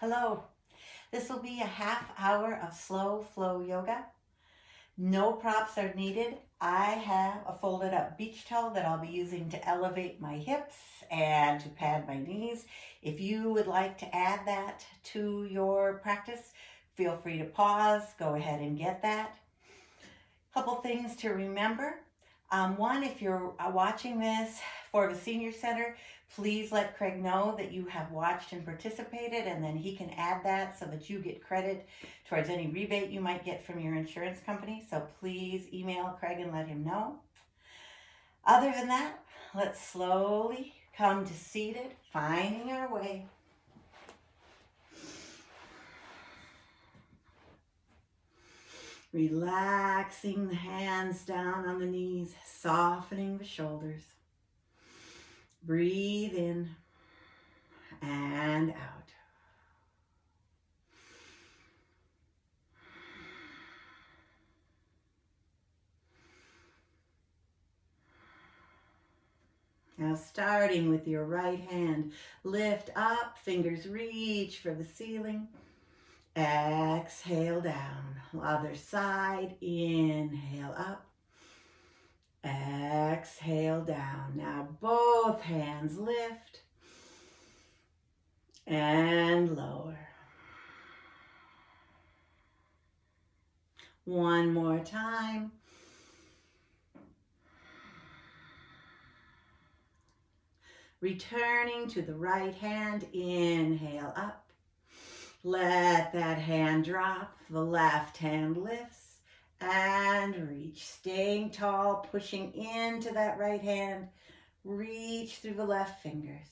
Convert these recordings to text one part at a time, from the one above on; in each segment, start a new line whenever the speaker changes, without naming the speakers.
Hello. This will be a half hour of slow flow yoga. No props are needed. I have a folded up beach towel that I'll be using to elevate my hips and to pad my knees. If you would like to add that to your practice, feel free to pause, go ahead and get that. Couple things to remember. One, if you're watching this for the senior center, please let Craig know that you have watched and participated, and then he can add that so that you get credit towards any rebate you might get from your insurance company. So please email Craig and let him know. Other than that, let's slowly come to seated, finding our way. Relaxing the hands down on the knees, softening the shoulders. Breathe in and out. Now starting with your right hand, lift up, fingers reach for the ceiling. Exhale down. Other side, inhale up. Exhale down. Now both hands lift and lower. One more time. Returning to the right hand, inhale up. Let that hand drop. The left hand lifts and reach. Staying tall, pushing into that right hand. Reach through the left fingers.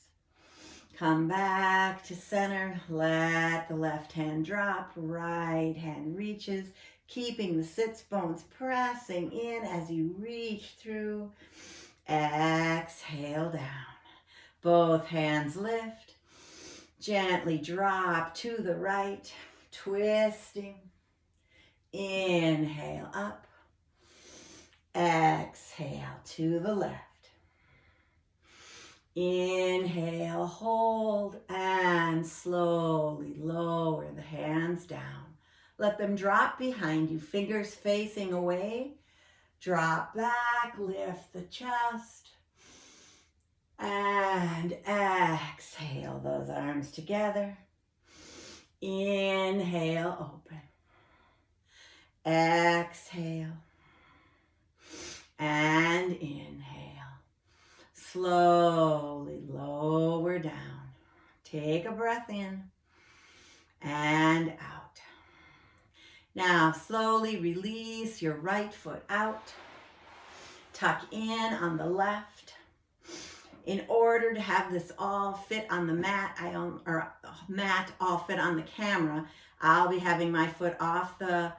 Come back to center. Let the left hand drop. Right hand reaches, keeping the sits bones pressing in as you reach through. Exhale down. Both hands lift. Gently drop to the right, twisting. Inhale up. Exhale to the left. Inhale, hold, and slowly lower the hands down. Let them drop behind you, fingers facing away. Drop back, lift the chest. And exhale those arms together. Inhale, open. Exhale. And inhale. Slowly lower down. Take a breath in and out. Now slowly release your right foot out. Tuck in on the left. In order to have this all fit on the mat, mat all fit on the camera, I'll be having my foot off the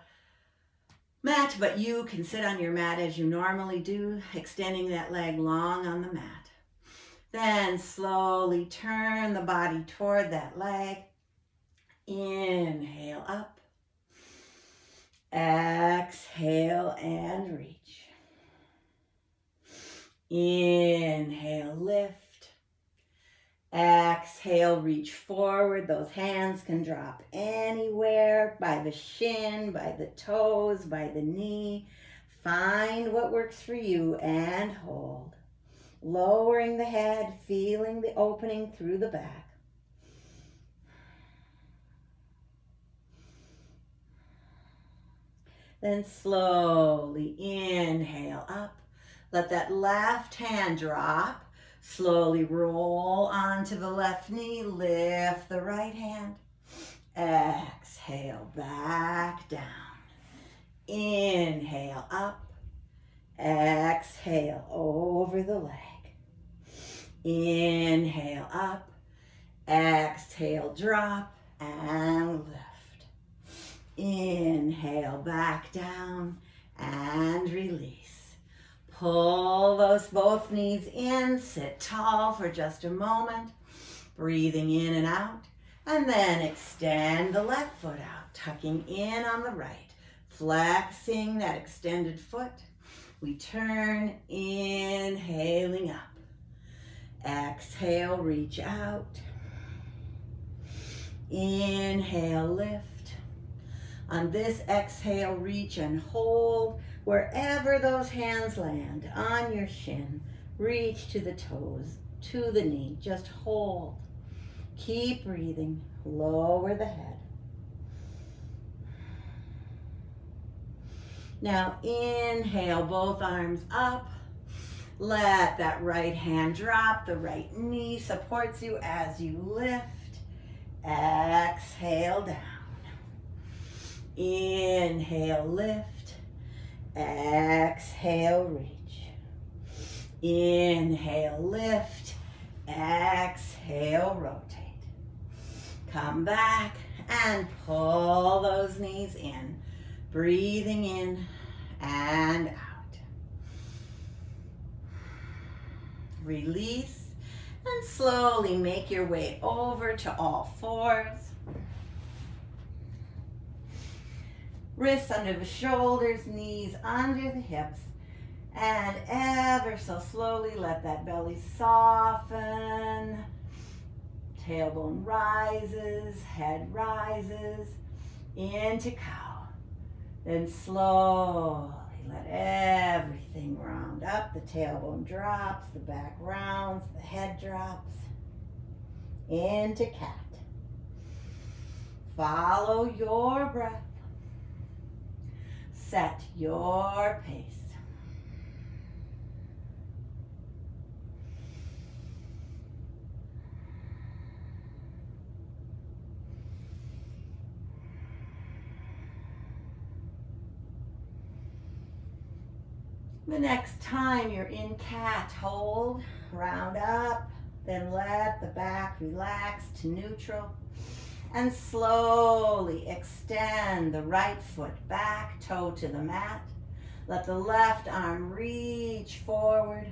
mat, but you can sit on your mat as you normally do, extending that leg long on the mat. Then slowly turn the body toward that leg. Inhale up. Exhale and reach. Inhale, lift. Exhale, reach forward. Those hands can drop anywhere, by the shin, by the toes, by the knee. Find what works for you and hold. Lowering the head, feeling the opening through the back. Then slowly inhale up. Let that left hand drop. Slowly roll onto the left knee. Lift the right hand. Exhale, back down. Inhale, up. Exhale, over the leg. Inhale, up. Exhale, drop and lift. Inhale, back down and release. Pull those both knees in, sit tall for just a moment, breathing in and out, and then extend the left foot out, tucking in on the right, flexing that extended foot. We turn, inhaling up. Exhale, reach out. Inhale, lift. On this exhale, reach and hold wherever those hands land, on your shin. Reach to the toes, to the knee. Just hold. Keep breathing. Lower the head. Now inhale, both arms up. Let that right hand drop. The right knee supports you as you lift. Exhale down. Inhale, lift. Exhale, reach. Inhale, lift. Exhale, rotate. Come back and pull those knees in. Breathing in and out. Release and slowly make your way over to all fours. Wrists under the shoulders, knees under the hips, and ever so slowly let that belly soften. Tailbone rises, head rises into cow. Then slowly let everything round up. The tailbone drops, the back rounds, the head drops into cat. Follow your breath. Set your pace. The next time you're in cat, hold, round up, then let the back relax to neutral. And slowly extend the right foot back, toe to the mat. Let the left arm reach forward.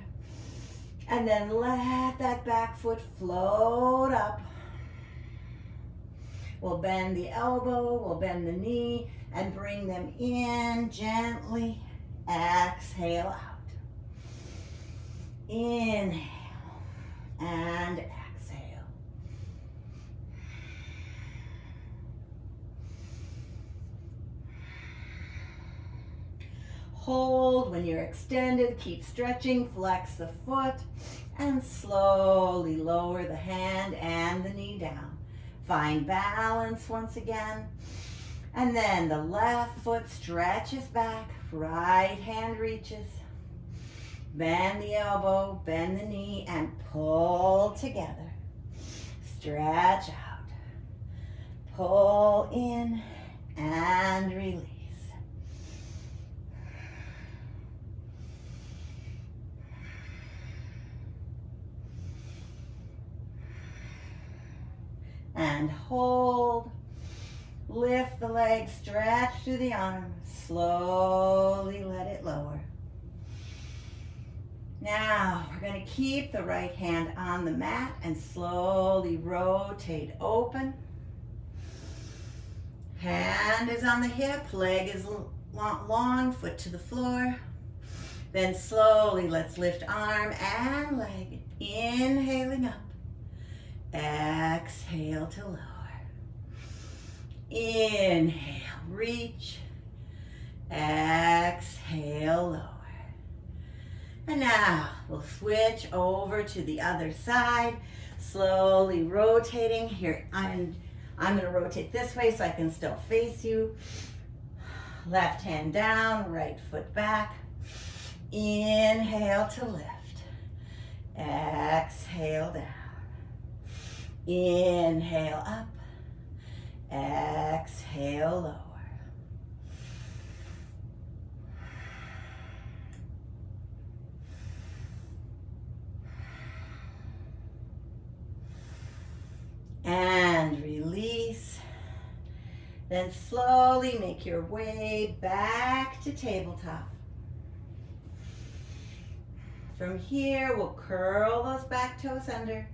And then let that back foot float up. We'll bend the elbow, we'll bend the knee, and bring them in gently. Exhale out. Inhale and exhale. Hold when you're extended. Keep stretching. Flex the foot and slowly lower the hand and the knee down. Find balance once again. And then the left foot stretches back. Right hand reaches. Bend the elbow, bend the knee, and pull together. Stretch out. Pull in and release. And hold. Lift the leg, stretch through the arm. Slowly let it lower. Now, we're going to keep the right hand on the mat and slowly rotate open. Hand is on the hip, leg is long, foot to the floor. Then slowly let's lift arm and leg. Inhaling up. Exhale to lower. Inhale, reach. Exhale, lower. And now we'll switch over to the other side, slowly rotating. Here, I'm going to rotate this way so I can still face you. Left hand down, right foot back. Inhale to lift. Exhale down. Inhale up. Exhale lower. And release. Then slowly make your way back to tabletop. From here, we'll curl those back toes under.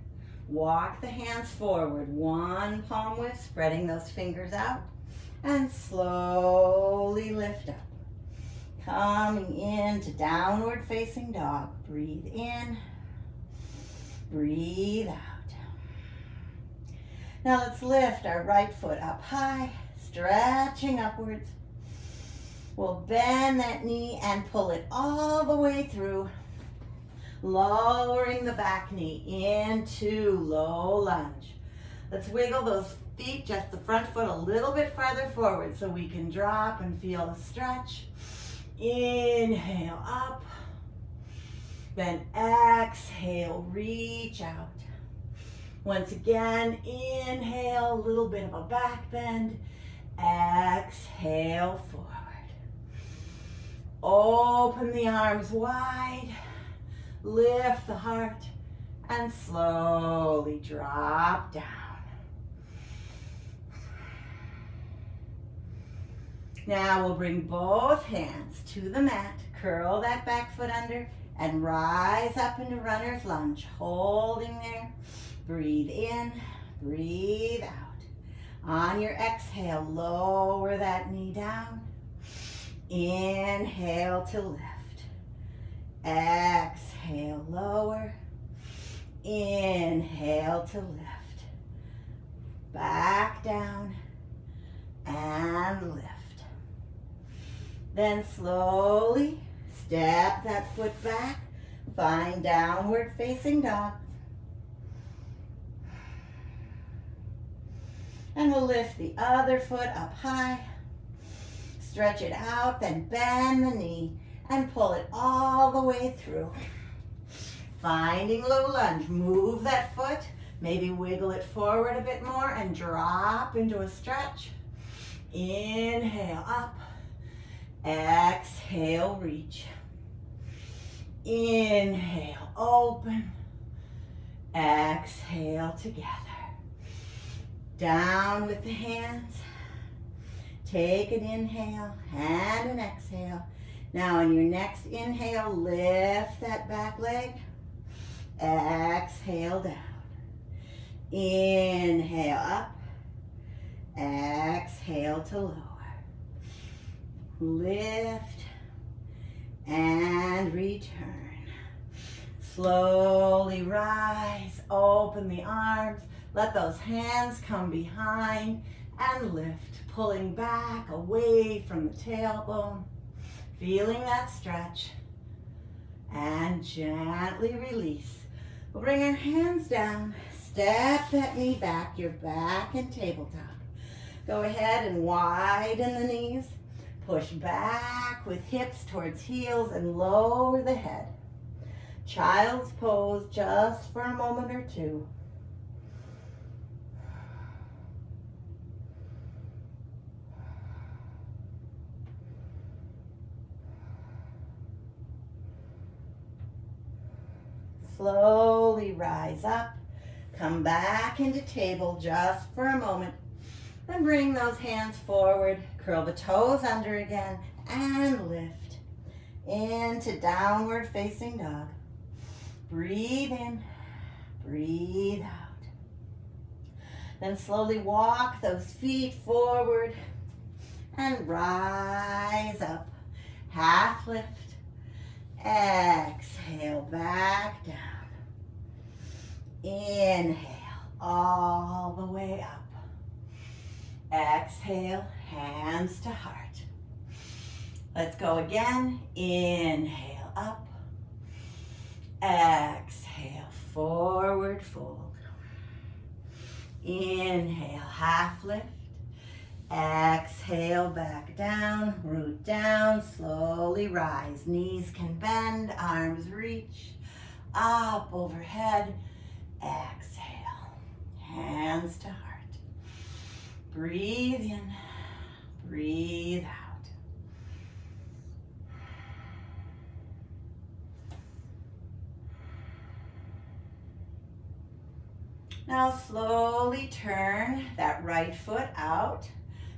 Walk the hands forward, one palm width, spreading those fingers out. And slowly lift up. Coming into downward facing dog. Breathe in. Breathe out. Now let's lift our right foot up high, stretching upwards. We'll bend that knee and pull it all the way through, lowering the back knee into low lunge. Let's wiggle those feet, just the front foot a little bit farther forward so we can drop and feel the stretch. Inhale up, then exhale, reach out. Once again, inhale, a little bit of a back bend. Exhale, forward. Open the arms wide, lift the heart, and slowly drop down. Now we'll bring both hands to the mat, curl that back foot under, and rise up into runner's lunge, holding there. Breathe in, breathe out. On your exhale, lower that knee down. Inhale to lift. Exhale, lower. Inhale to lift. Back down and lift. Then slowly step that foot back. Find downward facing dog. And we'll lift the other foot up high. Stretch it out, then bend the knee and pull it all the way through. Finding low lunge, move that foot, maybe wiggle it forward a bit more and drop into a stretch. Inhale up, exhale, reach. Inhale, open, exhale together. Down with the hands. Take an inhale and an exhale. Now on your next inhale, lift that back leg. Exhale down. Inhale up. Exhale to lower. Lift and return. Slowly rise. Open the arms. Let those hands come behind and lift, pulling back away from the tailbone, feeling that stretch, and gently release. We'll bring our hands down, step that knee back, you're back in tabletop. Go ahead and widen the knees, push back with hips towards heels and lower the head. Child's pose just for a moment or two. Slowly rise up, come back into table just for a moment. Then bring those hands forward, curl the toes under again, and lift into downward facing dog. Breathe in, breathe out. Then slowly walk those feet forward and rise up, half lift. Exhale, back down. Inhale, all the way up. Exhale, hands to heart. Let's go again. Inhale, up. Exhale, forward fold. Inhale, half lift. Exhale, back down, root down, slowly rise. Knees can bend, arms reach, up, overhead. Exhale, hands to heart. Breathe in, breathe out. Now slowly turn that right foot out.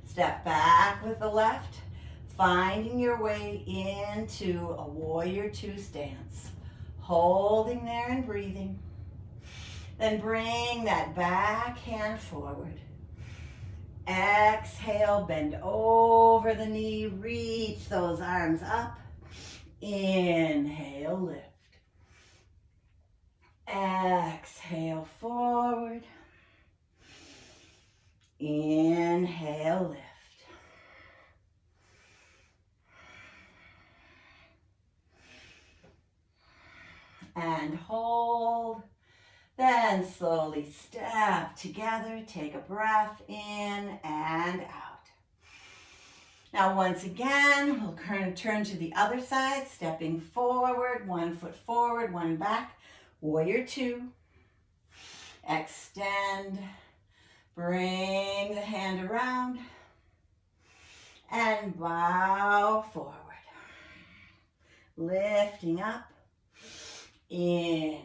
Step back with the left, finding your way into a warrior two stance. Holding there and breathing. Then bring that back hand forward. Exhale, bend over the knee, reach those arms up. Inhale, lift. Exhale, forward. hold. Then slowly step together. Take a breath in and out. Now once again, we'll turn to the other side, stepping forward, 1 foot forward, 1 back. Warrior 2. Extend. Bring the hand around. And bow forward. Lifting up. Inhale.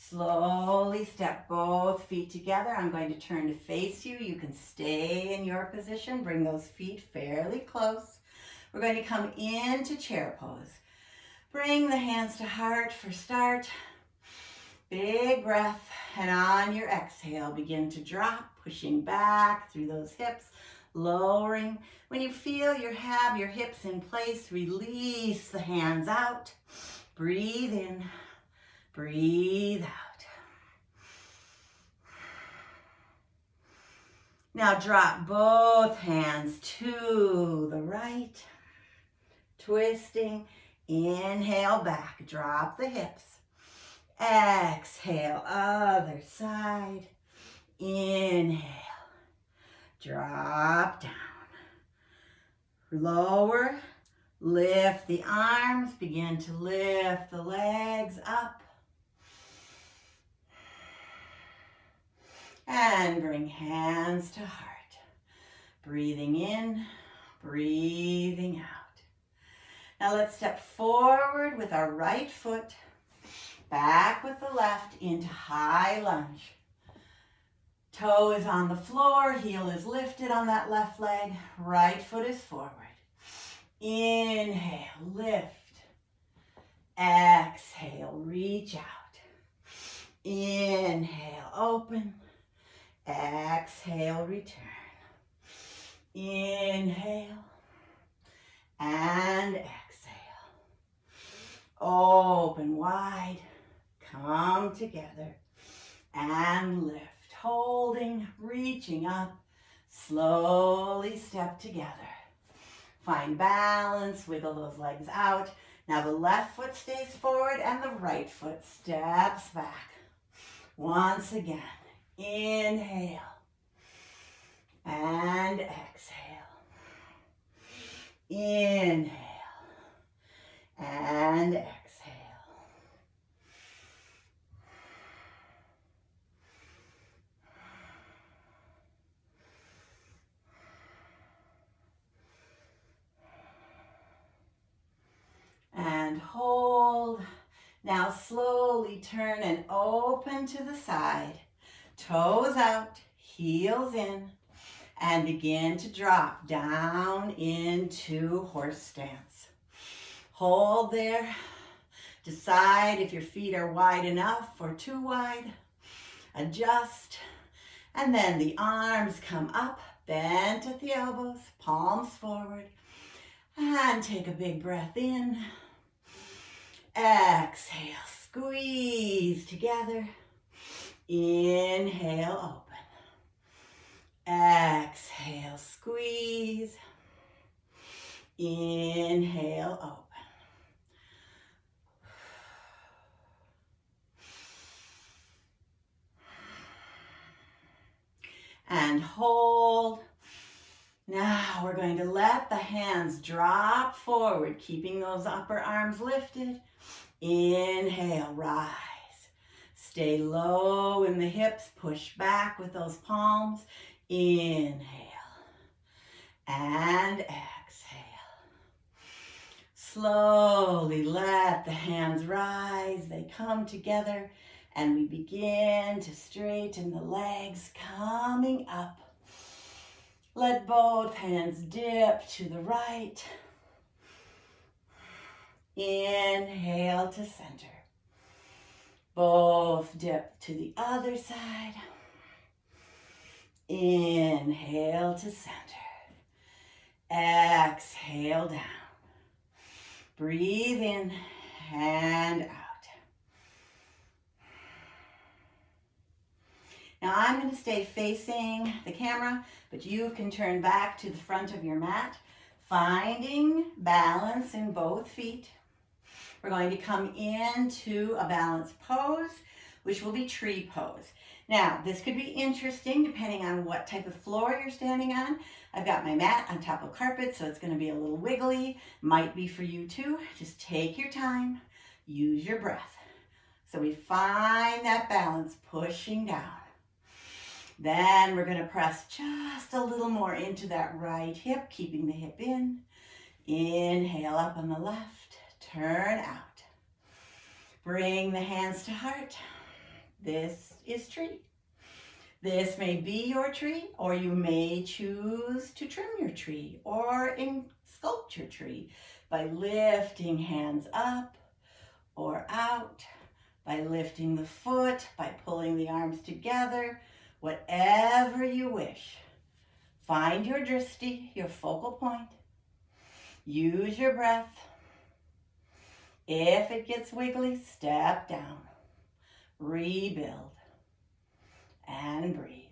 Slowly step both feet together. I'm going to turn to face you. You can stay in your position. Bring those feet fairly close. We're going to come into chair pose. Bring the hands to heart for start. Big breath. And on your exhale, begin to drop, pushing back through those hips, lowering. When you feel you have your hips in place, release the hands out. Breathe in. Breathe out. Now drop both hands to the right. Twisting. Inhale back. Drop the hips. Exhale. Other side. Inhale. Drop down. Lower. Lift the arms. Begin to lift the legs up. And bring hands to heart. Breathing in, breathing out. Now let's step forward with our right foot, back with the left into high lunge. Toe is on the floor, heel is lifted on that left leg, right foot is forward. Inhale, lift. Exhale, reach out. Inhale, open. Exhale, return. Inhale and exhale. Open wide. Come together and lift. Holding, reaching up. Slowly step together. Find balance. Wiggle those legs out. Now the left foot stays forward and the right foot steps back. Once again. Inhale and exhale. Inhale and exhale. And hold. Now slowly turn and open to the side. Toes out, heels in, and begin to drop down into horse stance. Hold there. Decide if your feet are wide enough or too wide. Adjust. And then the arms come up, bent at the elbows, palms forward. And take a big breath in. Exhale, squeeze together. Inhale, open. Exhale, squeeze. Inhale, open. And hold. Now we're going to let the hands drop forward, keeping those upper arms lifted. Inhale, rise. Stay low in the hips, push back with those palms. Inhale and exhale. Slowly let the hands rise. They come together and we begin to straighten the legs coming up. Let both hands dip to the right. Inhale to center. Both dip to the other side. Inhale to center. Exhale down. Breathe in and out. Now I'm going to stay facing the camera, but you can turn back to the front of your mat, finding balance in both feet. We're going to come into a balanced pose, which will be tree pose. Now, this could be interesting depending on what type of floor you're standing on. I've got my mat on top of carpet, so it's going to be a little wiggly. Might be for you too. Just take your time, use your breath. So we find that balance, pushing down. Then we're going to press just a little more into that right hip, keeping the hip in. Inhale up on the left, turn out. Bring the hands to heart. This is tree. This may be your tree, or you may choose to trim your tree or sculpt your tree by lifting hands up or out, by lifting the foot, by pulling the arms together, whatever you wish. Find your drishti, your focal point. Use your breath. If it gets wiggly, step down. Rebuild and breathe.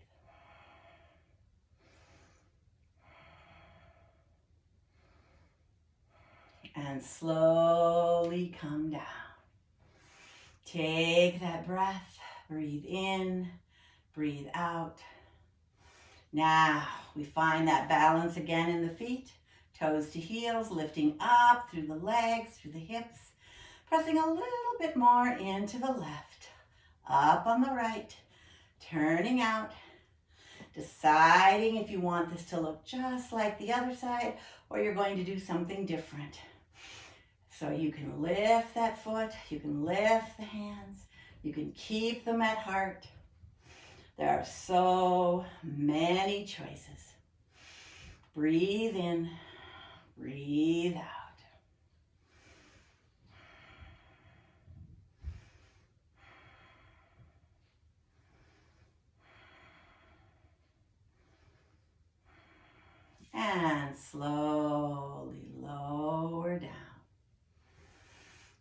And slowly come down. Take that breath, breathe in, breathe out. Now we find that balance again in the feet, toes to heels, lifting up through the legs, through the hips, pressing a little bit more into the left, up on the right, turning out, deciding if you want this to look just like the other side or you're going to do something different. So you can lift that foot, you can lift the hands, you can keep them at heart. There are so many choices. Breathe in, breathe out. And slowly lower down.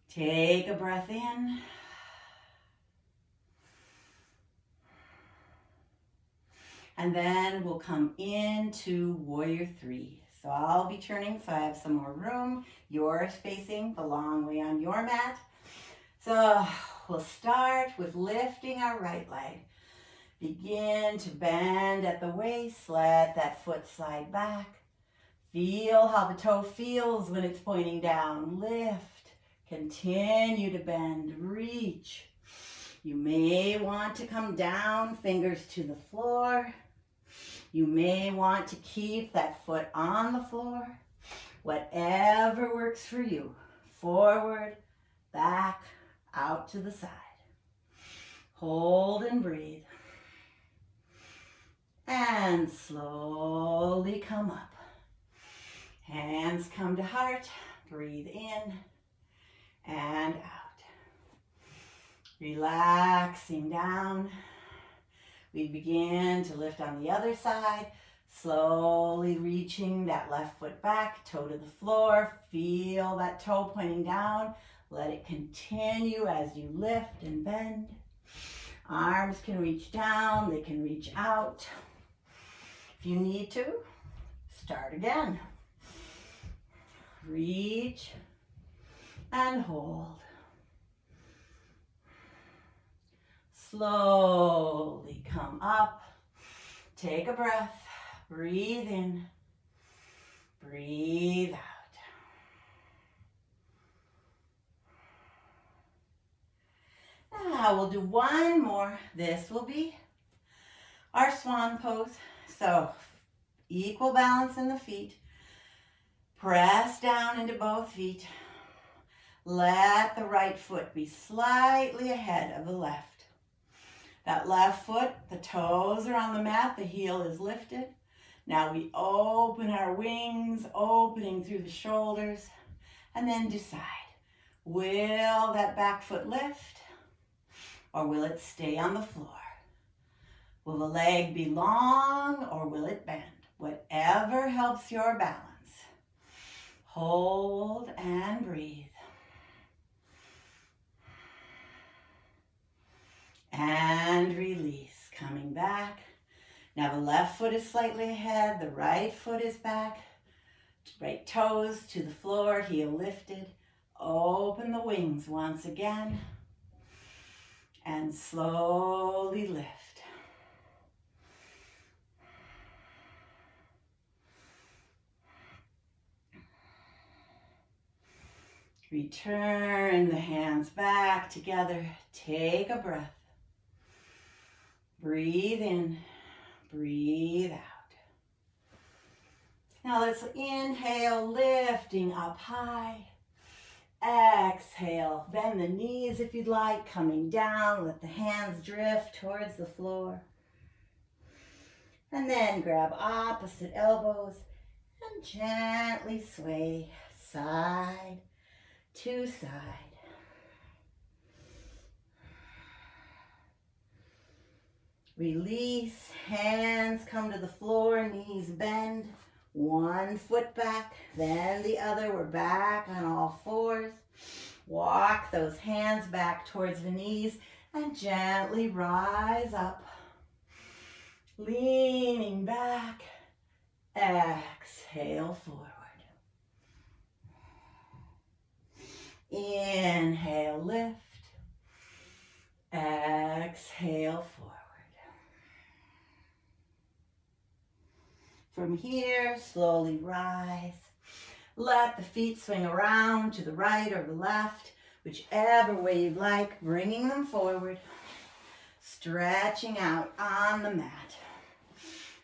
Take a breath in. And then we'll come into Warrior 3. So I'll be turning so I have some more room. You're facing the long way on your mat. So we'll start with lifting our right leg. Begin to bend at the waist. Let that foot slide back. Feel how the toe feels when it's pointing down. Lift. Continue to bend. Reach. You may want to come down, fingers to the floor. You may want to keep that foot on the floor. Whatever works for you. Forward, back, out to the side. Hold and breathe. And slowly come up. Hands come to heart. Breathe in and out. Relaxing down. We begin to lift on the other side, slowly reaching that left foot back, toe to the floor. Feel that toe pointing down. Let it continue as you lift and bend. Arms can reach down, they can reach out. If you need to, start again. Reach and hold. Slowly come up, take a breath, breathe in, breathe out. Now we'll do one more. This will be our swan pose. So equal balance in the feet. Press down into both feet. Let the right foot be slightly ahead of the left. That left foot, the toes are on the mat, the heel is lifted. Now we open our wings, opening through the shoulders, and then decide, will that back foot lift or will it stay on the floor? Will the leg be long or will it bend? Whatever helps your balance. Hold and breathe. And release, coming back. Now the left foot is slightly ahead, the right foot is back, right toes to the floor, heel lifted. Open the wings once again and slowly lift. Return the hands back together. Take a breath. Breathe in, breathe out. Now let's inhale, lifting up high. Exhale, bend the knees if you'd like, coming down. Let the hands drift towards the floor. And then grab opposite elbows and gently sway side to side. Release, hands come to the floor, knees bend. One foot back, then the other. We're back on all fours. Walk those hands back towards the knees and gently rise up. Leaning back, exhale forward. Inhale, lift. Exhale forward. From here, slowly rise. Let the feet swing around to the right or the left, whichever way you'd like, bringing them forward. Stretching out on the mat.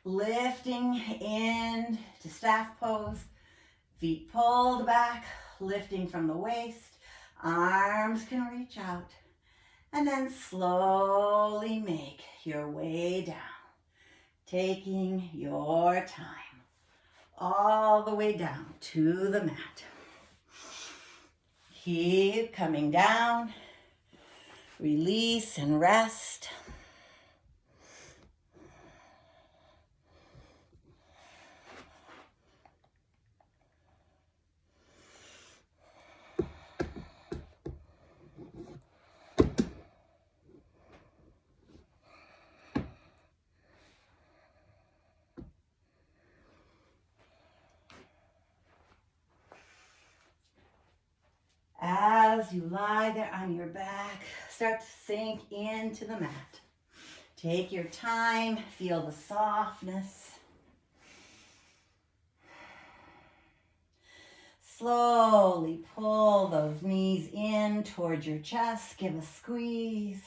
Lifting in to staff pose. Feet pulled back, lifting from the waist. Arms can reach out. And then slowly make your way down. Taking your time, all the way down to the mat. Keep coming down, release and rest. As you lie there on your back, start to sink into the mat. Take your time, feel the softness. Slowly pull those knees in towards your chest, give a squeeze.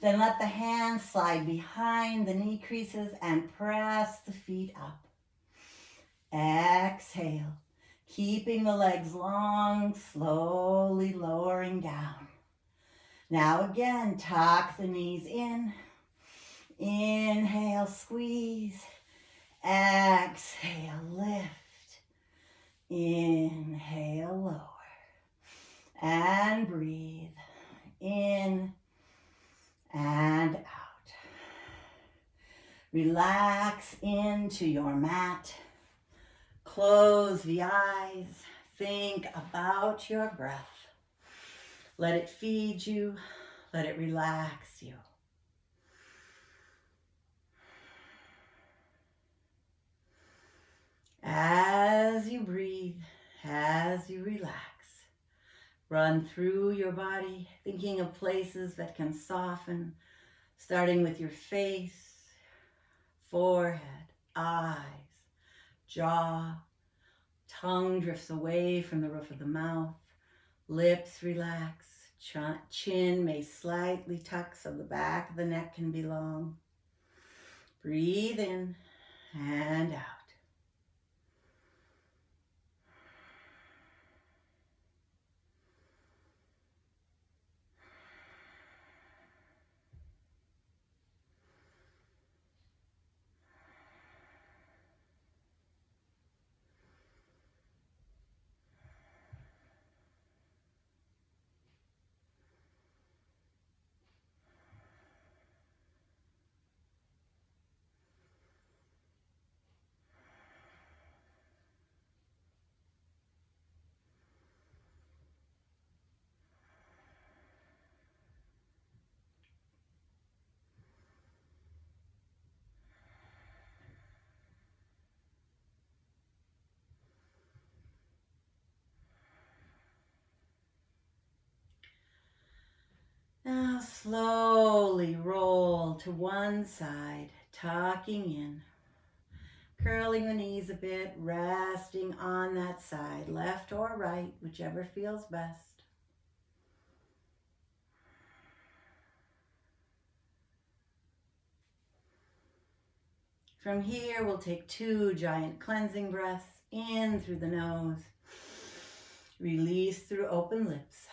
Then let the hands slide behind the knee creases and press the feet up. Exhale. Keeping the legs long, slowly lowering down. Now again, tuck the knees in. Inhale, squeeze. Exhale, lift. Inhale, lower. And breathe. In and out. Relax into your mat. Close the eyes. Think about your breath. Let it feed you. Let it relax you. As you breathe, as you relax, run through your body, thinking of places that can soften, starting with your face, forehead, eyes, jaw, tongue drifts away from the roof of the mouth, lips relax, chin may slightly tuck so the back of the neck can be long. Breathe in and out. Slowly roll to one side, tucking in. Curling the knees a bit, resting on that side, left or right, whichever feels best. From here, we'll take 2 giant cleansing breaths in through the nose. Release through open lips.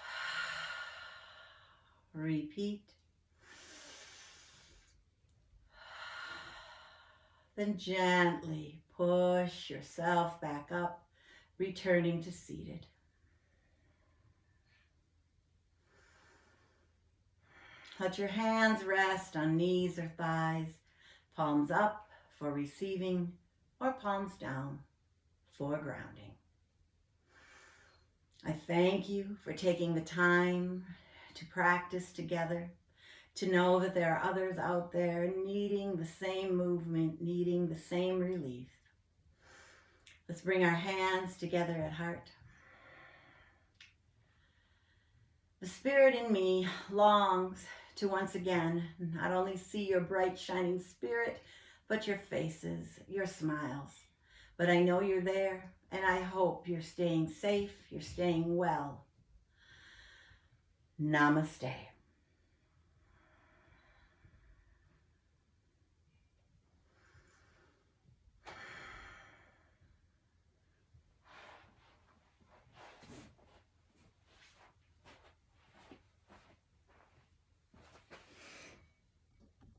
Repeat. Then gently push yourself back up, returning to seated. Let your hands rest on knees or thighs, palms up for receiving or palms down for grounding. I thank you for taking the time to practice together, to know that there are others out there needing the same movement, needing the same relief. Let's bring our hands together at heart. The spirit in me longs to once again not only see your bright shining spirit, but your faces, your smiles. But I know you're there, and I hope you're staying safe, you're staying well. Namaste.